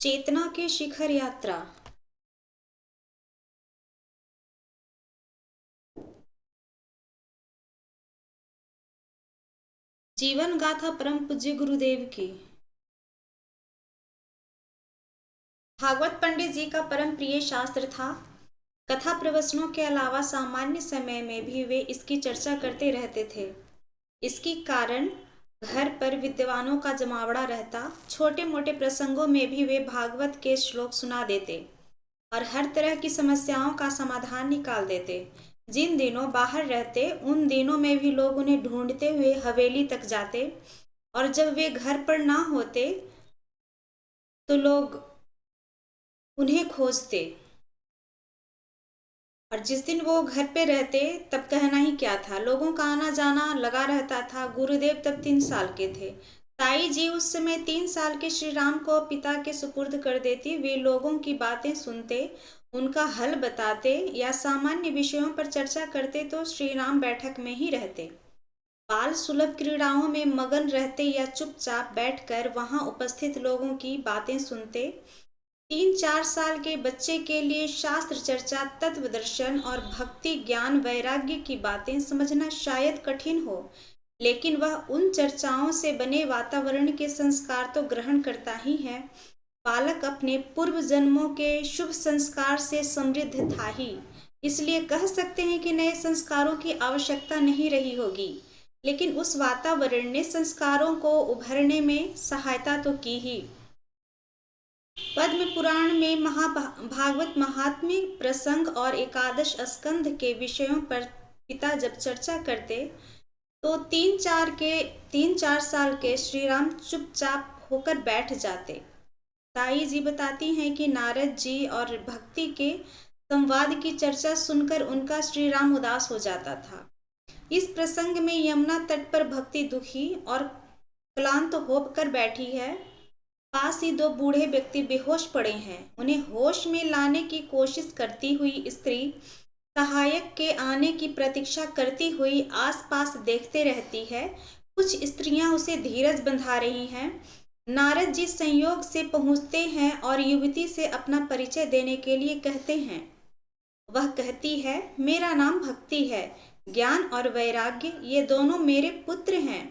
चेतना के शिखर यात्रा। जीवन गाथा परम पूज्य गुरुदेव की। भागवत पंडित जी का परम प्रिय शास्त्र था। कथा प्रवचनों के अलावा सामान्य समय में भी वे इसकी चर्चा करते रहते थे। इसकी कारण घर पर विद्वानों का जमावड़ा रहता। छोटे मोटे प्रसंगों में भी वे भागवत के श्लोक सुना देते और हर तरह की समस्याओं का समाधान निकाल देते। जिन दिनों बाहर रहते उन दिनों में भी लोग उन्हें ढूंढते हुए हवेली तक जाते और जब वे घर पर ना होते तो लोग उन्हें खोजते। और जिस दिन वो घर पे रहते तब कहना ही क्या था, लोगों का आना जाना लगा रहता था। गुरुदेव तब 3 साल के थे। ताई जी उस समय 3 साल के श्री राम को पिता के सुपुर्द कर देती। वे लोगों की बातें सुनते, उनका हल बताते या सामान्य विषयों पर चर्चा करते तो श्री राम बैठक में ही रहते। बाल सुलभ क्रीड़ाओं में मगन रहते या चुपचाप बैठकर वहां उपस्थित लोगों की बातें सुनते। 3-4 साल के बच्चे के लिए शास्त्र चर्चा, तत्व दर्शन और भक्ति ज्ञान वैराग्य की बातें समझना शायद कठिन हो, लेकिन वह उन चर्चाओं से बने वातावरण के संस्कार तो ग्रहण करता ही है। बालक अपने पूर्व जन्मों के शुभ संस्कार से समृद्ध था ही, इसलिए कह सकते हैं कि नए संस्कारों की आवश्यकता नहीं रही होगी, लेकिन उस वातावरण ने संस्कारों को उभरने में सहायता तो की ही। पद्म पुराण में भागवत महात्म्य प्रसंग और एकादश स्कंध के विषयों पर पिता जब चर्चा करते तो 3-4 साल के श्री राम चुपचाप होकर बैठ जाते। ताई जी बताती हैं कि नारद जी और भक्ति के संवाद की चर्चा सुनकर उनका श्री राम उदास हो जाता था। इस प्रसंग में यमुना तट पर भक्ति दुखी और क्लांत होकर बैठी है। पास ही 2 बूढ़े व्यक्ति बेहोश पड़े हैं। उन्हें होश में लाने की कोशिश करती हुई स्त्री सहायक के आने की प्रतीक्षा करती हुई आसपास देखते रहती है। कुछ स्त्रियां उसे धीरज बंधा रही हैं। नारद जी संयोग से पहुंचते हैं और युवती से अपना परिचय देने के लिए कहते हैं। वह कहती है, मेरा नाम भक्ति है। ज्ञान और वैराग्य ये दोनों मेरे पुत्र हैं।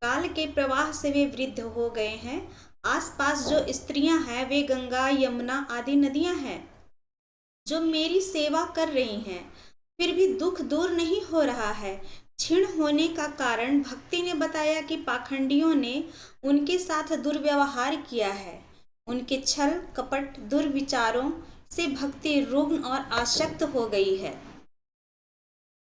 काल के प्रवाह से वे वृद्ध हो गए हैं। आसपास जो स्त्रियां हैं वे गंगा, यमुना आदि नदियां हैं जो मेरी सेवा कर रही हैं। फिर भी दुख दूर नहीं हो रहा है। क्षीण होने का कारण भक्ति ने बताया कि पाखंडियों ने उनके साथ दुर्व्यवहार किया है। उनके छल कपट दुर्विचारों से भक्ति रुग्ण और आसक्त हो गई है।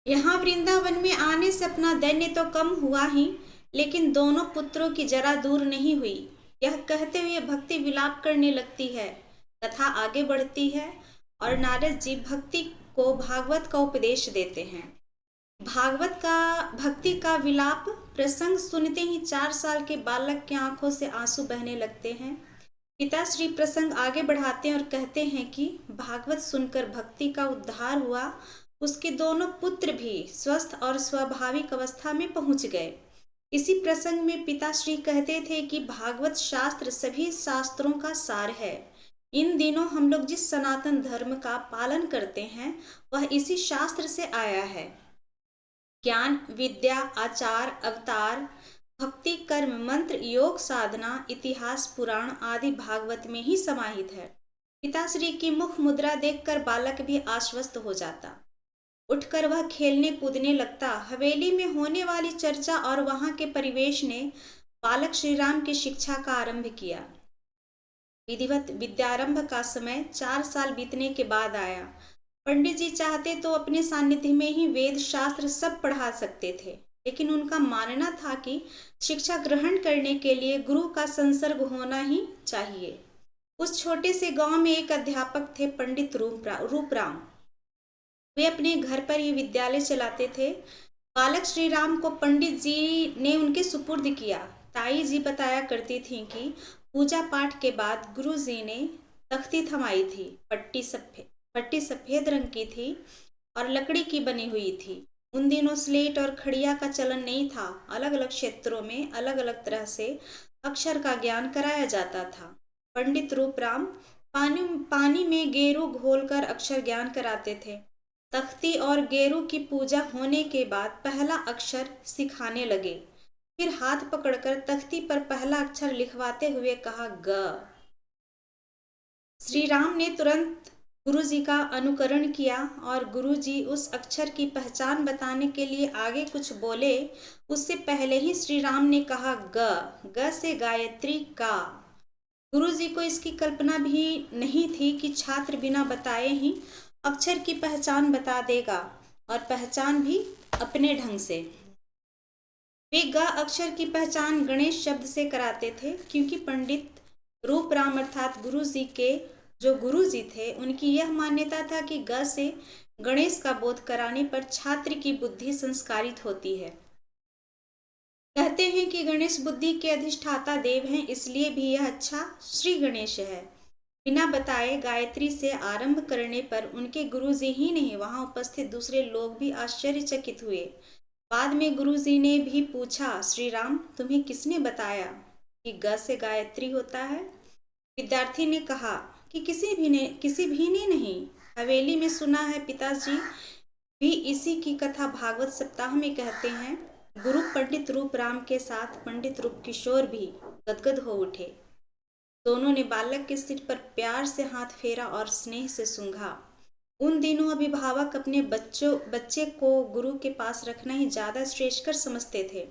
यहाँ वृंदावन में आने से अपना दैन्य तो कम हुआ ही, लेकिन दोनों पुत्रों की जरा दूर नहीं हुई। यह कहते हुए भक्ति विलाप करने लगती है। कथा आगे बढ़ती है और नारद जी भक्ति को भागवत का उपदेश देते हैं। भागवत का भक्ति का विलाप प्रसंग सुनते ही 4 साल के बालक की आंखों से आंसू बहने लगते हैं। पिता श्री प्रसंग आगे बढ़ाते हैं और कहते हैं कि भागवत सुनकर भक्ति का उद्धार हुआ। उसके दोनों पुत्र भी स्वस्थ और स्वाभाविक अवस्था में पहुंच गए। इसी प्रसंग में पिताश्री कहते थे कि भागवत शास्त्र सभी शास्त्रों का सार है। इन दिनों हम लोग जिस सनातन धर्म का पालन करते हैं वह इसी शास्त्र से आया है। ज्ञान, विद्या, आचार, अवतार, भक्ति, कर्म, मंत्र, योग, साधना, इतिहास, पुराण आदि भागवत में ही समाहित है। पिताश्री की मुख मुद्रा देखकर बालक भी आश्वस्त हो जाता। उठकर वह खेलने कूदने लगता। हवेली में होने वाली चर्चा और वहां के परिवेश ने बालक श्री राम की शिक्षा का आरंभ किया। विधिवत विद्यारंभ का समय 4 साल बीतने के बाद आया। पंडित जी चाहते तो अपने सानिध्य में ही वेद शास्त्र सब पढ़ा सकते थे, लेकिन उनका मानना था कि शिक्षा ग्रहण करने के लिए गुरु का संसर्ग होना ही चाहिए। उस छोटे से गांव में एक अध्यापक थे, पंडित रूपराम। वे अपने घर पर ही विद्यालय चलाते थे। बालक श्री राम को पंडित जी ने उनके सुपुर्द किया। ताई जी बताया करती थी कि पूजा पाठ के बाद गुरु जी ने तख्ती थमाई थी। पट्टी सफेद रंग की थी और लकड़ी की बनी हुई थी। उन दिनों स्लेट और खड़िया का चलन नहीं था। अलग अलग क्षेत्रों में अलग अलग तरह से अक्षर का ज्ञान कराया जाता था। पंडित रूपराम पानी पानी में गेरू घोलकर अक्षर ज्ञान कराते थे। तख्ती और गेरू की पूजा होने के बाद पहला अक्षर सिखाने लगे। फिर हाथ पकड़कर तख्ती पर पहला अक्षर लिखवाते हुए कहा, ग। श्री राम ने तुरंत गुरुजी का अनुकरण किया और गुरुजी उस अक्षर की पहचान बताने के लिए आगे कुछ बोले उससे पहले ही श्री राम ने कहा, ग। ग से गायत्री का। गुरुजी को इसकी कल्पना भी नहीं थी कि छात्र बिना बताए ही अक्षर की पहचान बता देगा, और पहचान भी अपने ढंग से। वे ग अक्षर की पहचान गणेश शब्द से कराते थे, क्योंकि पंडित रूपराम अर्थात जो गुरुजी थे, उनकी यह मान्यता था कि ग से गणेश का बोध कराने पर छात्र की बुद्धि संस्कारित होती है। कहते हैं कि गणेश बुद्धि के अधिष्ठाता देव हैं, इसलिए भी यह अच्छा श्री गणेश है। बिना बताए गायत्री से आरंभ करने पर उनके गुरुजी ही नहीं, वहां उपस्थित दूसरे लोग भी आश्चर्यचकित हुए। बाद में गुरुजी ने भी पूछा, श्री राम, तुम्हें किसने बताया कि ग से गायत्री होता है? विद्यार्थी ने कहा कि किसी भी ने नहीं, हवेली में सुना है, पिताजी भी इसी की कथा भागवत सप्ताह में कहते हैं। गुरु पंडित रूपराम के साथ पंडित रूपकिशोर भी गदगद हो उठे। दोनों ने बालक के सिर पर प्यार से हाथ फेरा और स्नेह से सूंघा। उन दिनों अभिभावक अपने बच्चे को गुरु के पास रखना ही ज्यादा श्रेष्ठकर समझते थे।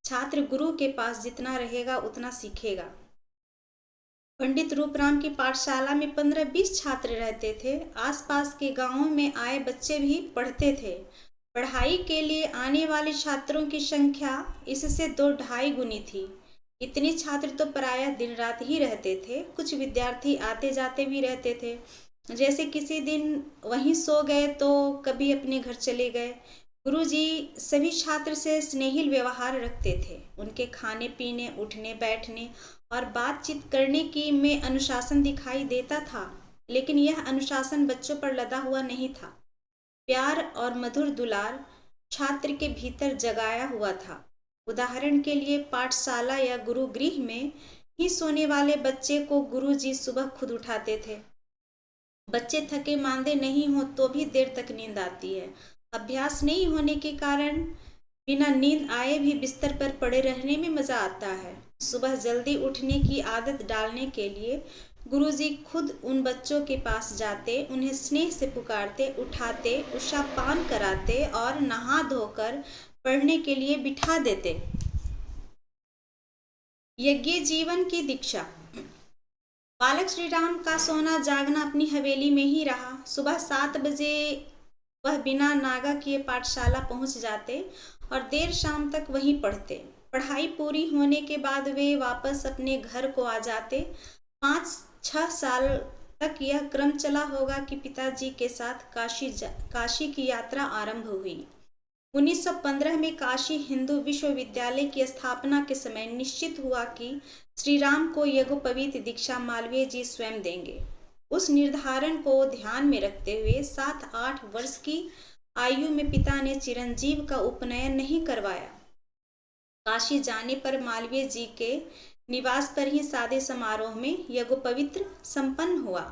छात्र गुरु के पास जितना रहेगा उतना सीखेगा। पंडित रूपराम की पाठशाला में 15-20 छात्र रहते थे। आसपास के गांवों में आए बच्चे भी पढ़ते थे। पढ़ाई के लिए आने वाले छात्रों की संख्या इससे 2-2.5 गुनी थी। इतने छात्र तो प्रायः दिन रात ही रहते थे। कुछ विद्यार्थी आते जाते भी रहते थे, जैसे किसी दिन वहीं सो गए तो कभी अपने घर चले गए। गुरुजी सभी छात्र से स्नेहिल व्यवहार रखते थे। उनके खाने पीने, उठने बैठने और बातचीत करने की में अनुशासन दिखाई देता था, लेकिन यह अनुशासन बच्चों पर लदा हुआ नहीं था। प्यार और मधुर दुलार छात्र के भीतर जगाया हुआ था। उदाहरण के लिए पाठशाला या गुरुगृह में ही सोने वाले बच्चे को गुरुजी सुबह खुद उठाते थे। बच्चे थके मांदे नहीं हो तो भी देर तक नींद आती है। अभ्यास नहीं होने के कारण बिना नींद आए भी बिस्तर पर पड़े रहने में मजा आता है। सुबह जल्दी उठने की आदत डालने के लिए गुरुजी खुद उन बच्चों के पास जाते, उन्हें स्नेह से पुकारते, उठाते, उषापान कराते और नहा धोकर पढ़ने के लिए बिठा देते। यज्ञ जीवन की दीक्षा। बालक श्री राम का सोना जागना अपनी हवेली में ही रहा। सुबह 7 बजे वह बिना नागा किए पाठशाला पहुंच जाते और देर शाम तक वहीं पढ़ते। पढ़ाई पूरी होने के बाद वे वापस अपने घर को आ जाते। 5-6 साल तक यह क्रम चला होगा कि पिताजी के साथ काशी की यात्रा आरंभ हुई। 1915 में काशी हिंदू विश्वविद्यालय की स्थापना के समय निश्चित हुआ कि श्री राम को यज्ञोपवीत दीक्षा मालवीय जी स्वयं देंगे। उस निर्धारण को ध्यान में रखते हुए 7-8 वर्ष की आयु में पिता ने चिरंजीव का उपनयन नहीं करवाया। काशी जाने पर मालवीय जी के निवास पर ही सादे समारोह में यज्ञोपवीत संपन्न हुआ।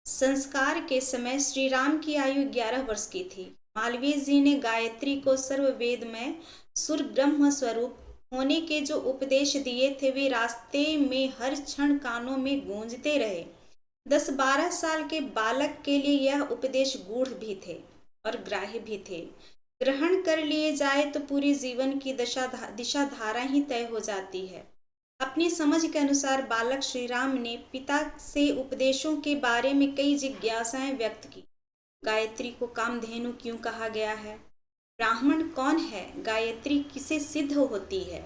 संस्कार के समय श्री राम की आयु 11 वर्ष की थी। मालवीय जी ने गायत्री को सर्ववेद में सुर ब्रह्म स्वरूप होने के जो उपदेश दिए थे, वे रास्ते में हर क्षण कानों में गूंजते रहे। 10-12 साल के बालक के लिए यह उपदेश गूढ़ भी थे और ग्राह्य भी थे। ग्रहण कर लिए जाए तो पूरी जीवन की दिशा धारा ही तय हो जाती है। अपनी समझ के अनुसार बालक श्री राम ने पिता से उपदेशों के बारे में कई जिज्ञासाएं व्यक्त की। गायत्री को कामधेनु क्यों कहा गया है? ब्राह्मण कौन है? गायत्री किसे सिद्ध होती है?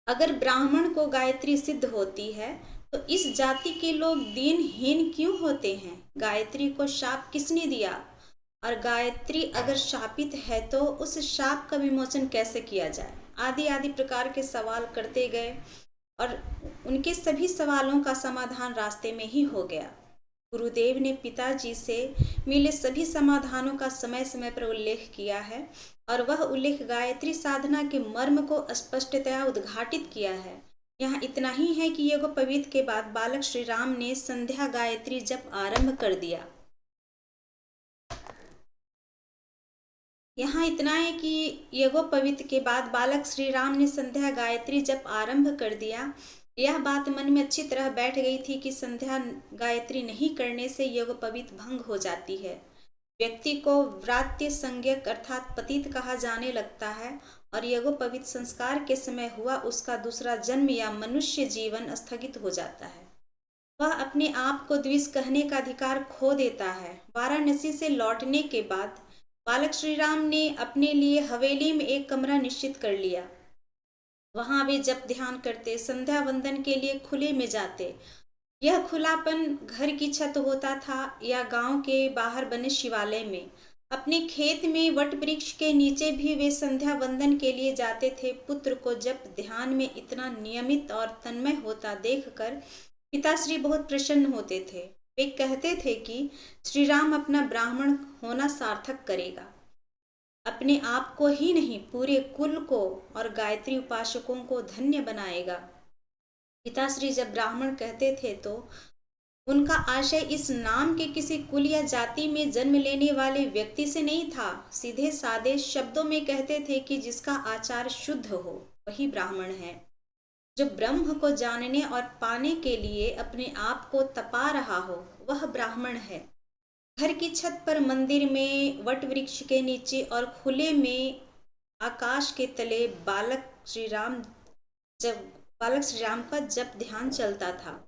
अगर ब्राह्मण को गायत्री सिद्ध होती है तो इस जाति के लोग दीनहीन क्यों होते हैं? गायत्री को शाप किसने दिया? और गायत्री अगर शापित है तो उस शाप का विमोचन कैसे किया जाए? आदि आदि प्रकार के सवाल करते गए और उनके सभी सवालों का समाधान रास्ते में ही हो गया। गुरुदेव ने पिताजी से मिले सभी समाधानों का समय समय पर उल्लेख किया है और वह उल्लेख गायत्री साधना के मर्म को स्पष्टतया उद्घाटित किया है। यहाँ इतना ही है कि यज्ञोपवीत के बाद बालक श्री राम ने संध्या गायत्री जप आरंभ कर दिया। यहाँ इतना है कि यज्ञोपवीत के बाद बालक श्री राम ने संध्या गायत्री जप आरंभ कर दिया। यह बात मन में अच्छी तरह बैठ गई थी कि संध्या गायत्री नहीं करने से यज्ञोपवीत भंग हो जाती है। व्यक्ति को व्रात्य संज्ञक अर्थात पतित कहा जाने लगता है और यज्ञोपवीत संस्कार के समय हुआ उसका दूसरा जन्म या मनुष्य जीवन स्थगित हो जाता है। वह अपने आप को द्विज कहने का अधिकार खो देता है। वाराणसी से लौटने के बाद बालक श्री राम ने अपने लिए हवेली में एक कमरा निश्चित कर लिया। वहां वे जप ध्यान करते, संध्या वंदन के लिए खुले में जाते। यह खुलापन घर की छत होता था या गांव के बाहर बने शिवालय में। अपने खेत में वट वृक्ष के नीचे भी वे संध्या वंदन के लिए जाते थे। पुत्र को जप ध्यान में इतना नियमित और तन्मय होता देखकर पिताश्री बहुत प्रसन्न होते थे। वे कहते थे कि श्री राम अपना ब्राह्मण होना सार्थक करेगा। अपने आप को ही नहीं, पूरे कुल को और गायत्री उपासकों को धन्य बनाएगा। पिताश्री जब ब्राह्मण कहते थे तो उनका आशय इस नाम के किसी कुल या जाति में जन्म लेने वाले व्यक्ति से नहीं था। सीधे सादे शब्दों में कहते थे कि जिसका आचार शुद्ध हो वही ब्राह्मण है। जो ब्रह्म को जानने और पाने के लिए अपने आप को तपा रहा हो वह ब्राह्मण है। घर की छत पर, मंदिर में, वट वृक्ष के नीचे और खुले में आकाश के तले बालक श्री राम का जप ध्यान चलता था।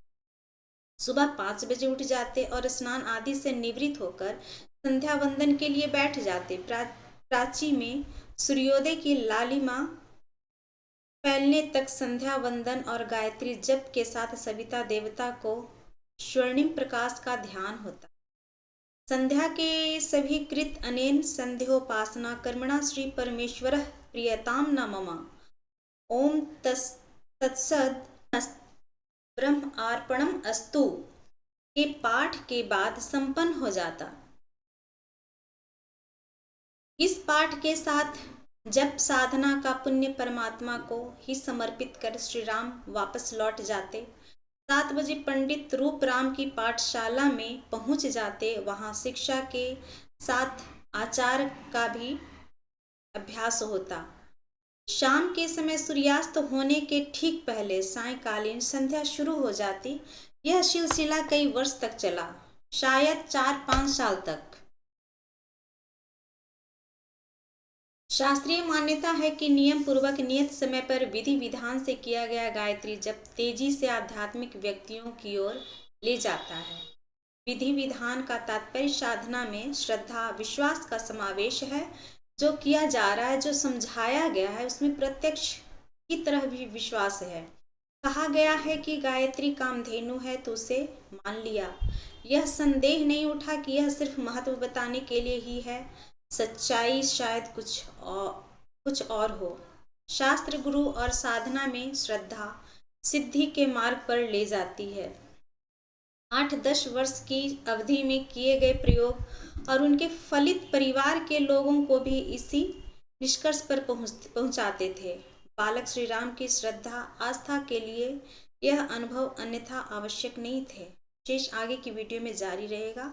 सुबह 5 बजे उठ जाते और स्नान आदि से निवृत्त होकर संध्या वंदन के लिए बैठ जाते। प्राची में सूर्योदय की लालिमा फैलने तक संध्या वंदन और गायत्री जप के साथ सविता देवता को स्वर्णिम प्रकाश का ध्यान होता। संध्या के सभी कृत अनेन संध्योपासना कर्मणा श्री परमेश्वर प्रियताम न मम ओम तत्सद ब्रह्म अर्पणम अस्तु के पाठ के बाद संपन्न हो जाता। इस पाठ के साथ जप साधना का पुण्य परमात्मा को ही समर्पित कर श्री राम वापस लौट जाते। 7 बजे पंडित रूप राम की पाठशाला में पहुंच जाते। वहां शिक्षा के साथ आचार का भी अभ्यास होता। शाम के समय सूर्यास्त होने के ठीक पहले सायंकालीन संध्या शुरू हो जाती। यह सिलसिला कई वर्ष तक चला, शायद 4-5 साल तक। शास्त्रीय मान्यता है कि नियम पूर्वक नियत समय पर विधि विधान से किया गया गायत्री जप तेजी से आध्यात्मिक व्यक्तियों की ओर ले जाता है। विधि विधान का तात्पर्य साधना में श्रद्धा विश्वास का समावेश है। जो किया जा रहा है, जो समझाया गया है, उसमें प्रत्यक्ष की तरह भी विश्वास है। कहा गया है कि गायत्री कामधेनु है तो उसे मान लिया। यह संदेह नहीं उठा कि यह सिर्फ महत्व बताने के लिए ही है। सच्चाई शायद कुछ और हो। शास्त्र गुरु और साधना में श्रद्धा सिद्धि के मार्ग पर ले जाती है। 8-10 वर्ष की अवधि में किए गए प्रयोग और उनके फलित परिवार के लोगों को भी इसी निष्कर्ष पर पहुंचाते थे। बालक श्री राम की श्रद्धा आस्था के लिए यह अनुभव अन्यथा आवश्यक नहीं थे। शेष आगे की वीडियो में जारी रहेगा।